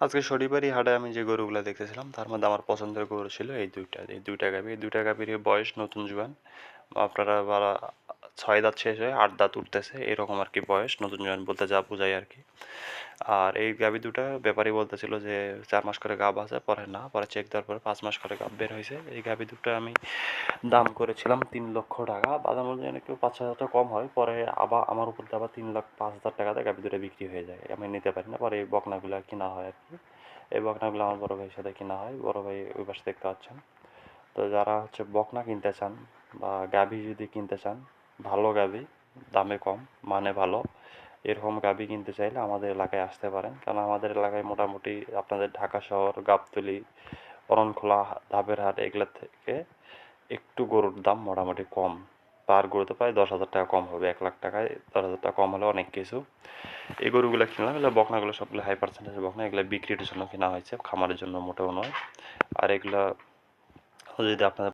আজকে শনিবারই হাটে আমি যে গরুগুলা দেখতেছিলাম তার মধ্যে আমার পছন্দের গরু ছিল এই দুইটা গাভী। এই দুইটা গাভীর বয়স নতুন জোয়ান। আপনারা বারা ৬ দাঁত শেষ হয়ে ৮ দাঁত উঠতেছে এরকম আর কি বয়স, নতুন জোয়ান বলতে যা বোঝায় আর কি। আর এই গাভী দুটা ব্যাপারী বলতেছিল যে ৪ মাস করে গাব আছে, পরে না, পরে চেক দেওয়ার পরে ৫ মাস করে গাব বের হয়েছে। এই গাভী দুটো আমি দাম করেছিলাম ৩ লক্ষ টাকা। বাজার মূল্য যেন একটু ৫-৬ হাজার টাকা কম হয়, পরে আবার আমার উপর দিয়ে আবার ৩,৫,০০০ টাকাতে গাভী দুটো বিক্রি হয়ে যায়, আমি নিতে পারি না। পরে এই বকনাগুলো কিনা হয় আর কি। এই বকনাগুলো আমার বড় ভাইয়ের সাথে কিনা হয়, বড় ভাই ওই পাশে দেখতে পাচ্ছেন। তো যারা হচ্ছে বকনা কিনতে চান বা গাভী যদি কিনতে চান, ভালো গাভী, দামে কম, মানে ভালো, এরকম গাভী কিনতে চাইলে আমাদের এলাকায় আসতে পারেন। কারণ আমাদের এলাকায় মোটামুটি আপনাদের ঢাকা শহর, গাবতলী, অরণখোলা, ধাপের হাট এগুলোর থেকে একটু গরুর দাম মোটামুটি কম। পার গরুতে প্রায় ১০,০০০ টাকা কম হবে। ১ লাখ টাকায় ১০,০০০ টাকা কম হলে অনেক কিছু। এই গরুগুলো কিনলাম, এগুলো বকনাগুলো সবগুলো হাই পার্সেন্টেজ বকনা, এগুলো বিক্রির জন্য কেনা হয়েছে, খামারের জন্য মোটেও নয়। আর এগুলা যদি আপনাদের